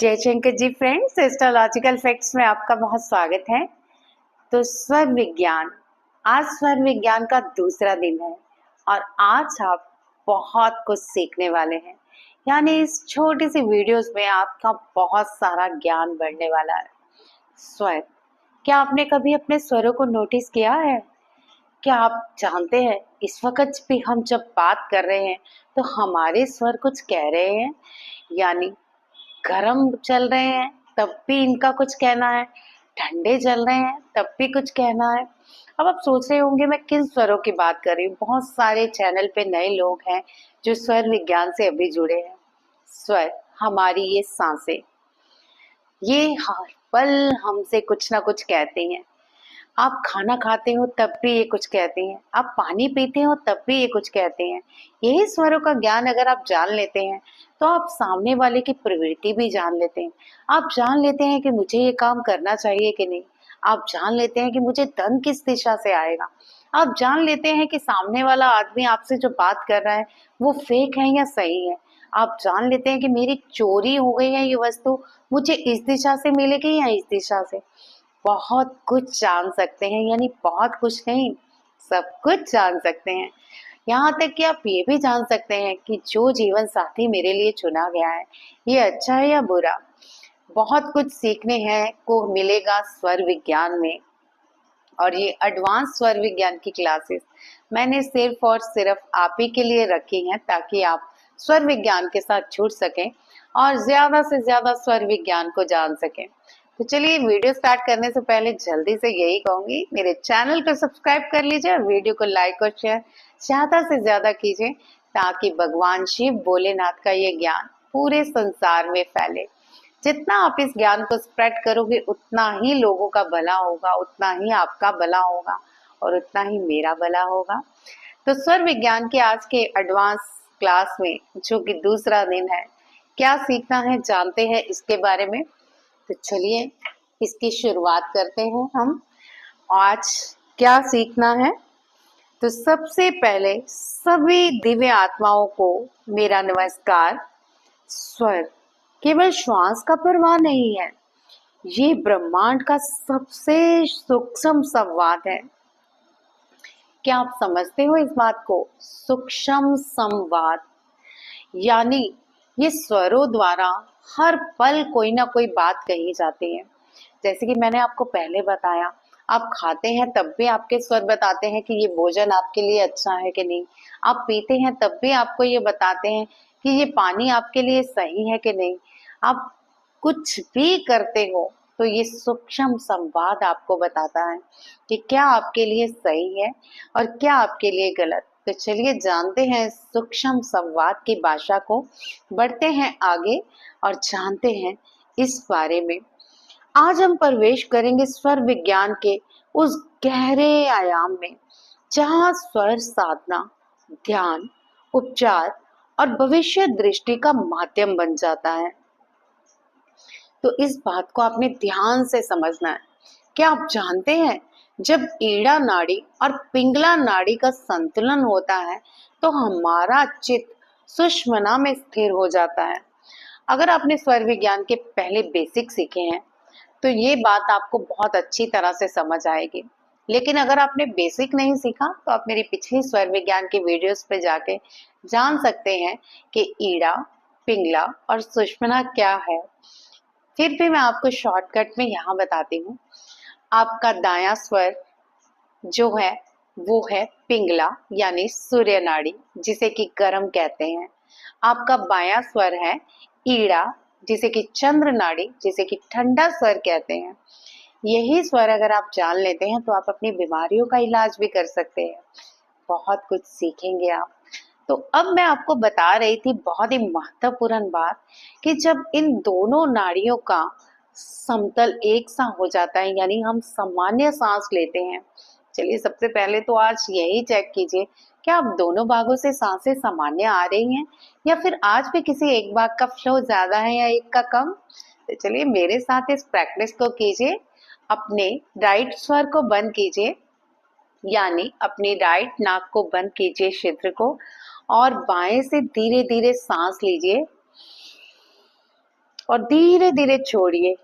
जयशंकर जी friends, astrological facts में आपका बहुत स्वागत है। तो स्वर विज्ञान, आज स्वर विज्ञान का दूसरा दिन है और आज आप बहुत कुछ सीखने वाले हैं। यानी इस छोटी सी वीडियोस में आपका बहुत सारा ज्ञान बढ़ने वाला है। स्वर, क्या आपने कभी अपने स्वरों को नोटिस किया है? क्या आप जानते हैं इस वक्त भी हम जब बात कर रहे हैं तो हमारे स्वर कुछ कह रहे हैं। यानी गरम चल रहे हैं तब भी इनका कुछ कहना है, ठंडे चल रहे हैं तब भी कुछ कहना है। अब आप सोच रहे होंगे मैं किन स्वरों की बात कर रही हूँ। बहुत सारे चैनल पे नए लोग हैं जो स्वर विज्ञान से अभी जुड़े हैं। स्वर, हमारी ये सांसें, ये हर पल हमसे कुछ ना कुछ कहते हैं। आप खाना खाते हो तब भी ये कुछ कहते हैं, आप पानी पीते हो तब भी ये कुछ कहते हैं। यही स्वरों का ज्ञान अगर आप जान लेते हैं तो आप सामने वाले की प्रवृत्ति भी जान लेते हैं। आप जान लेते हैं कि मुझे ये काम करना चाहिए कि नहीं। आप जान लेते हैं कि मुझे धन किस दिशा से आएगा। आप जान लेते हैं कि सामने वाला आदमी आपसे जो बात कर रहा है वो फेक है या सही है। आप जान लेते हैं कि मेरी चोरी हो गई है ये वस्तु, मुझे इस दिशा से मिलेगी या इस दिशा से। बहुत कुछ जान सकते हैं, यानी बहुत कुछ नहीं, सब कुछ जान सकते हैं। यहाँ तक कि आप ये भी जान सकते हैं कि जो जीवन साथी मेरे लिए चुना गया है ये अच्छा है या बुरा। बहुत कुछ सीखने हैं को मिलेगा स्वर विज्ञान में। और ये एडवांस स्वर विज्ञान की क्लासेस मैंने सिर्फ और सिर्फ आप ही के लिए रखी हैं ताकि आप स्वर विज्ञान के साथ जुड़ सकें और ज्यादा से ज्यादा स्वर विज्ञान को जान सकें। तो चलिए, वीडियो स्टार्ट करने से पहले जल्दी से यही कहूंगी, मेरे चैनल को सब्सक्राइब कर लीजिए और वीडियो को लाइक और शेयर ज्यादा से ज्यादा कीजिए ताकि भगवान शिव भोलेनाथ का ये ज्ञान पूरे संसार में फैले। जितना आप इस ज्ञान को स्प्रेड करोगे उतना ही लोगों का भला होगा, उतना ही आपका भला होगा और उतना ही मेरा भला होगा। तो स्वर विज्ञान के आज के एडवांस क्लास में, जो कि दूसरा दिन है, क्या सीखना है जानते हैं इसके बारे में। तो चलिए इसकी शुरुआत करते हैं हम। आज क्या सीखना है? तो सबसे पहले सभी दिव्य आत्माओं को मेरा नमस्कार। स्वर केवल श्वास का प्रवाह नहीं है, ये ब्रह्मांड का सबसे सूक्ष्म संवाद है। क्या आप समझते हो इस बात को? सूक्ष्म संवाद यानी ये स्वरों द्वारा हर पल कोई ना कोई बात कही जाती है। जैसे कि मैंने आपको पहले बताया, आप खाते हैं तब भी आपके स्वर बताते हैं कि ये भोजन आपके लिए अच्छा है कि नहीं। आप पीते हैं तब भी आपको ये बताते हैं कि ये पानी आपके लिए सही है कि नहीं। आप कुछ भी करते हो तो ये सूक्ष्म संवाद आपको बताता है कि क्या आपके लिए सही है और क्या आपके लिए गलत। तो चलिए जानते हैं सूक्ष्म संवाद की भाषा को, बढ़ते हैं आगे और जानते हैं इस बारे में। आज हम प्रवेश करेंगे स्वर विज्ञान के उस गहरे आयाम में जहां स्वर साधना, ध्यान, उपचार और भविष्य दृष्टि का माध्यम बन जाता है। तो इस बात को आपने ध्यान से समझना है। क्या आप जानते हैं जब ईड़ा नाड़ी और पिंगला नाड़ी का संतुलन होता है तो हमारा चित्त सुषुम्ना में स्थिर हो जाता है। अगर आपने स्वर विज्ञान के पहले बेसिक सीखे हैं तो ये बात आपको बहुत अच्छी तरह से समझ आएगी। लेकिन अगर आपने बेसिक नहीं सीखा तो आप मेरी पिछली स्वर विज्ञान की वीडियोस पे जाके जान सकते हैं कि ईड़ा, पिंगला और सुषुम्ना क्या है। फिर भी मैं आपको शॉर्टकट में यहाँ बताती हूँ। आपका दायां स्वर जो है वो है पिंगला यानी सूर्य नाड़ी, जिसे कि गर्म कहते हैं। आपका बायां स्वर है ईड़ा, जिसे कि चंद्र नाड़ी, जिसे कि ठंडा स्वर कहते हैं। यही स्वर अगर आप जान लेते हैं तो आप अपनी बीमारियों का इलाज भी कर सकते हैं। बहुत कुछ सीखेंगे आप। तो अब मैं आपको बता रही थी बहुत ही महत्वपूर्ण बात कि जब इन दोनों नाड़ियों का समतल एक सा हो जाता है, यानी हम सामान्य सांस लेते हैं। चलिए सबसे पहले तो आज यही चेक कीजिए, क्या आप दोनों भागों से सांसें सामान्य आ रही हैं या फिर आज भी किसी एक भाग का फ्लो ज्यादा है या एक का कम। तो चलिए मेरे साथ इस प्रैक्टिस को कीजिए। अपने राइट स्वर को बंद कीजिए, यानी अपनी राइट नाक को बंद कीजिए, छिद्र को, और बाएं से धीरे धीरे सांस लीजिए और धीरे धीरे छोड़िए।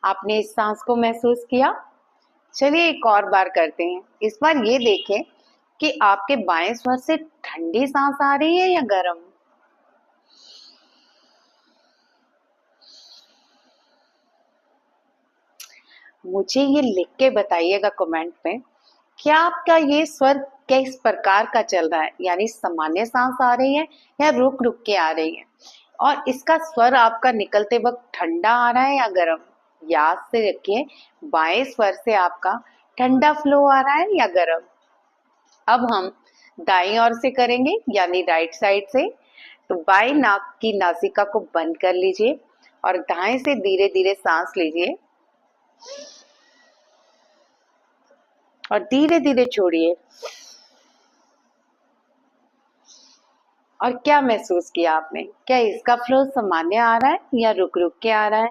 आपने इस सांस को महसूस किया? चलिए एक और बार करते हैं। इस बार ये देखें कि आपके बाएं स्वर से ठंडी सांस आ रही है या गर्म। मुझे ये लिख के बताइएगा कमेंट में, क्या आपका ये स्वर किस प्रकार का चल रहा है, यानी सामान्य सांस आ रही है या रुक रुक के आ रही है, और इसका स्वर आपका निकलते वक्त ठंडा आ रहा है या गर्म। याद से रखिए, बाएं स्वर से आपका ठंडा फ्लो आ रहा है या गर्म। अब हम दाईं ओर से करेंगे, यानी राइट साइड से। तो बाएं नाक की नासिका को बंद कर लीजिए और दाएं से धीरे धीरे सांस लीजिए और धीरे धीरे छोड़िए। और क्या महसूस किया आपने? क्या इसका फ्लो सामान्य आ रहा है या रुक रुक के आ रहा है?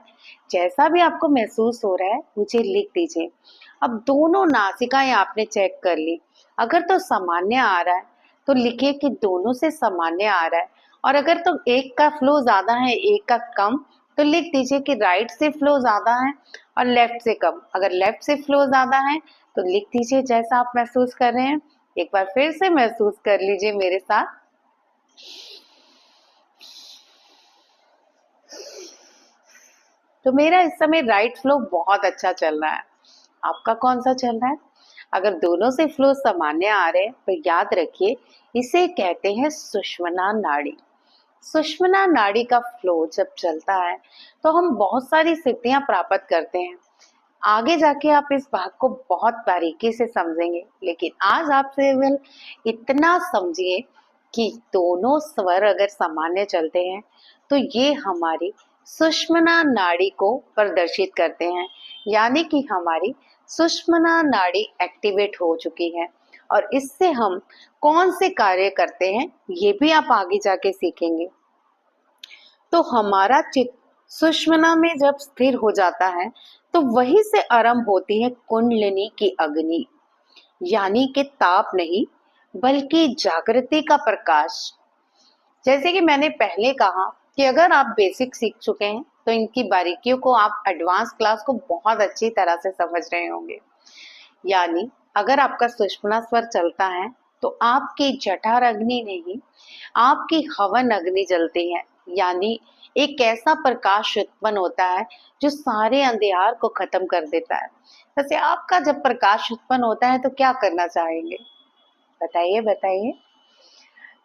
जैसा भी आपको महसूस हो रहा है मुझे लिख दीजिए। अब दोनों नासिकाएं आपने चेक कर ली। अगर तो सामान्य आ रहा है तो लिखिए कि दोनों से सामान्य आ रहा है, और अगर तो एक का फ्लो ज्यादा है एक का कम तो लिख दीजिए कि राइट से फ्लो ज्यादा है और लेफ्ट से कम। अगर लेफ्ट से फ्लो ज्यादा है तो लिख दीजिए जैसा आप महसूस कर रहे हैं। एक बार फिर से महसूस कर लीजिए मेरे साथ। तो मेरा इस समय राइट फ्लो बहुत अच्छा चल रहा है। आपका कौन सा चल रहा है? अगर दोनों से फ्लो सामान्य आ रहे हैं तो याद रखिए, इसे कहते हैं सुषुम्ना नाड़ी। सुषुम्ना नाड़ी का फ्लो जब चलता है तो हम बहुत सारी सिद्धियां प्राप्त करते हैं। आगे जाके आप इस भाग को बहुत बारीकी से समझेंगे, लेकिन आज आप केवल इतना समझिए कि दोनों स्वर अगर सामान्य चलते हैं तो ये हमारी सुषुम्ना नाड़ी को प्रदर्शित करते हैं, यानी कि हमारी सुषुम्ना नाड़ी एक्टिवेट हो चुकी है। और इससे हम कौन से कार्य करते हैं ये भी आप आगे जाके सीखेंगे। तो हमारा चित्त सुषुम्ना में जब स्थिर हो जाता है तो वहीं से आरंभ होती है कुंडलिनी की अग्नि, यानी कि ताप नहीं बल्कि जागृति का प्रकाश। जैसे कि मैंने पहले कहा कि अगर आप बेसिक सीख चुके हैं तो इनकी बारीकियों को आप एडवांस क्लास को बहुत अच्छी तरह से समझ रहे होंगे। यानी अगर आपका सुषुम्ना स्वर चलता है तो आपकी जठर अग्नि नहीं, आपकी हवन अग्नि जलती है, यानी एक ऐसा प्रकाश उत्पन्न होता है जो सारे अंधकार को खत्म कर देता है। वैसे आपका जब प्रकाश उत्पन्न होता है तो क्या करना चाहेंगे? बताइए बताइए।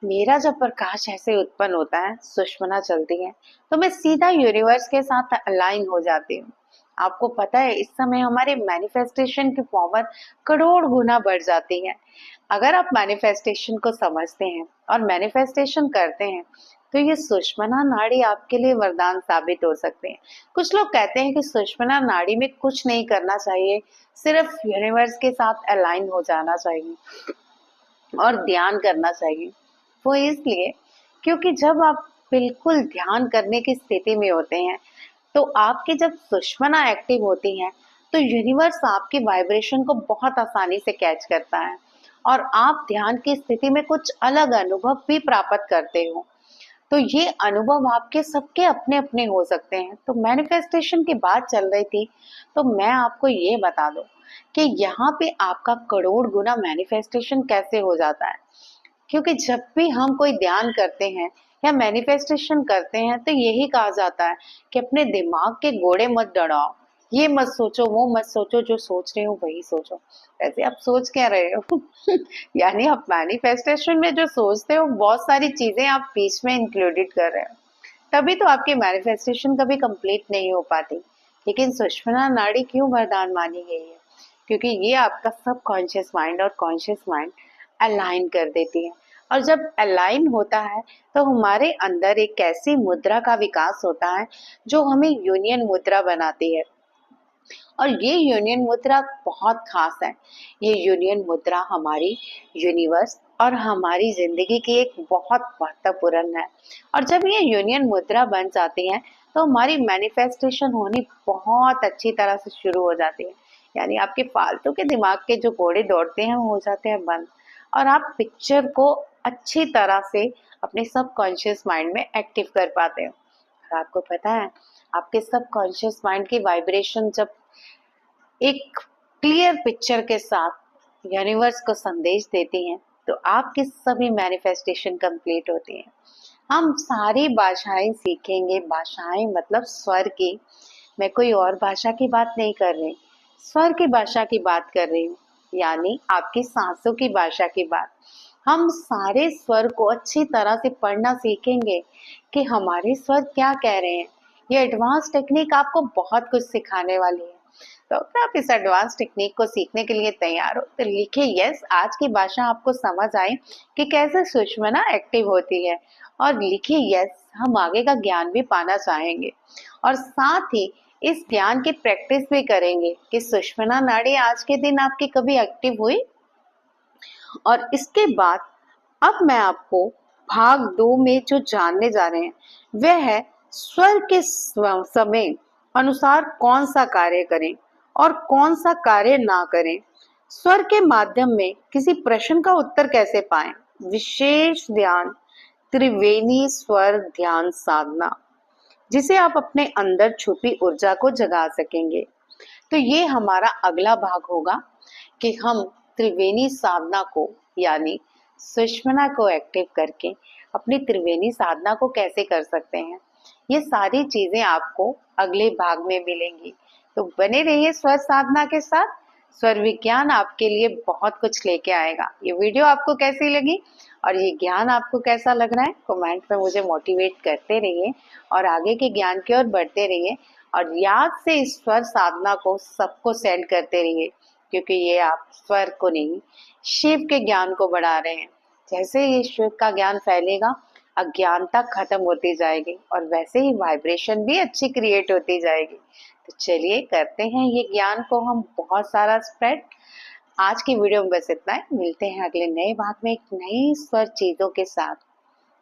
मेरा जब प्रकाश ऐसे उत्पन्न होता है, सुषुम्ना चलती है, तो मैं सीधा यूनिवर्स के साथ अलाइन हो जाती हूँ। आपको पता है इस समय हमारे मैनिफेस्टेशन की पावर करोड़ गुना बढ़ जाती है। अगर आप मैनिफेस्टेशन को समझते हैं और मैनिफेस्टेशन करते हैं तो ये सुषुम्ना नाड़ी आपके लिए वरदान साबित हो सकते हैं। कुछ लोग कहते हैं कि सुषुम्ना नाड़ी में कुछ नहीं करना चाहिए, सिर्फ यूनिवर्स के साथ अलाइन हो जाना चाहिए और ध्यान करना चाहिए। वो इसलिए क्योंकि जब आप बिल्कुल ध्यान करने की स्थिति में होते हैं तो आपकी जब सुषुम्ना एक्टिव होती है तो यूनिवर्स आपकी वाइब्रेशन को बहुत आसानी से कैच करता है और आप ध्यान की स्थिति में कुछ अलग अनुभव भी प्राप्त करते हो। तो ये अनुभव आपके सबके अपने अपने हो सकते हैं। तो मैनिफेस्टेशन की बात चल रही थी तो मैं आपको ये बता दूं कि यहाँ पे आपका करोड़ गुना मैनिफेस्टेशन कैसे हो जाता है। क्योंकि जब भी हम कोई ध्यान करते हैं या मैनिफेस्टेशन करते हैं तो यही कहा जाता है कि अपने दिमाग के घोड़े मत दौड़ाओ, ये मत सोचो वो मत सोचो, जो सोच रहे हो वही सोचो। वैसे आप सोच क्या रहे हो? यानी आप मैनिफेस्टेशन में जो सोचते हो बहुत सारी चीजें आप बीच में इंक्लूडेड कर रहे हो, तभी तो आपकी मैनिफेस्टेशन कभी कंप्लीट नहीं हो पाती। लेकिन सुषुम्ना नाड़ी क्यों वरदान मानी गई है? क्योंकि ये आपका सब कॉन्शियस माइंड और कॉन्शियस माइंड अलाइन कर देती है। और जब अलाइन होता है तो हमारे अंदर एक ऐसी मुद्रा का विकास होता है जो हमें यूनियन मुद्रा बनाती है। और ये यूनियन मुद्रा बहुत खास है। ये यूनियन मुद्रा हमारी यूनिवर्स और हमारी जिंदगी की एक बहुत महत्वपूर्ण है। और जब ये यूनियन मुद्रा बन जाती है तो हमारी मैनिफेस्टेशन होनी बहुत अच्छी तरह से शुरू हो जाती है। यानी आपके फालतू के दिमाग के जो घोड़े दौड़ते हैं वो हो जाते हैं बंद, और आप पिक्चर को अच्छी तरह से अपने सबकॉन्शियस माइंड में एक्टिव कर पाते हो। और आपको पता है, आपके सबकॉन्शियस माइंड की वाइब्रेशन जब एक क्लियर पिक्चर के साथ यूनिवर्स को संदेश देती हैं, तो आपकी सभी मैनिफेस्टेशन कंप्लीट होती हैं। हम सारी भाषाएं सीखेंगे, भाषाएं मतलब स्वर की। मैं कोई और भाषा की बात नहीं कर रही, स्वर की भाषा की बात कर रही हूँ, यानी आपकी सांसों की भाषा की बात। हम सारे स्वर को अच्छी तरह से पढ़ना सीखेंगे कि हमारे स्वर क्या कह रहे हैं। ये एडवांस टेक्निक आपको बहुत कुछ सिखाने वाली है। तो अगर आप इस एडवांस टेक्निक को सीखने के लिए तैयार हो तो लिखिए यस, आज की भाषा आपको समझ आए कि कैसे सुषमना एक्टिव होती है, और लिखिए यस, हम आगे का ज्ञान भी पाना चाहेंगे और साथ ही इस ज्ञान की प्रैक्टिस भी करेंगे कि सुषमना नाड़ी आज के दिन आपकी कभी एक्टिव हुई। और इसके बाद अब मैं आपको भाग 2 में जो जानने जा रहे हैं वह है स्वर के समय अनुसार कौन सा कार्य करें और कौन सा कार्य ना करें। स्वर के माध्यम में किसी प्रश्न का उत्तर कैसे पाएं। विशेष ध्यान त्रिवेणी स्वर ध्यान साधना, जिसे आप अपने अंदर छुपी ऊर्जा को जगा सकेंगे। तो ये हमारा अगला भाग होगा कि हम त्रिवेणी साधना को यानी सुषमना को एक्टिव करके अपनी त्रिवेणी साधना को कैसे कर सकते हैं। ये सारी चीजें आपको अगले भाग में मिलेंगी। तो बने रहिए स्वर साधना के साथ। स्वर विज्ञान आपके लिए बहुत कुछ लेके आएगा। ये वीडियो आपको कैसी लगी और ये ज्ञान आपको कैसा लग रहा है, कमेंट में मुझे मोटिवेट करते रहिए और आगे के ज्ञान की ओर बढ़ते रहिए। और याद से इस स्वर साधना को सबको सेंड करते रहिए, क्योंकि ये आप स्वर को नहीं, शिव के ज्ञान को बढ़ा रहे हैं। जैसे ये शिव का ज्ञान फैलेगा, अज्ञानता खत्म होती जाएगी और वैसे ही वाइब्रेशन भी अच्छी क्रिएट होती जाएगी। तो चलिए करते हैं ये ज्ञान को हम बहुत सारा स्प्रेड। आज की वीडियो में बस इतना है। मिलते हैं अगले नए भाग में एक नई स्वर चीजों के साथ।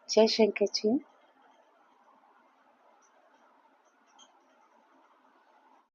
जय शंकर जी।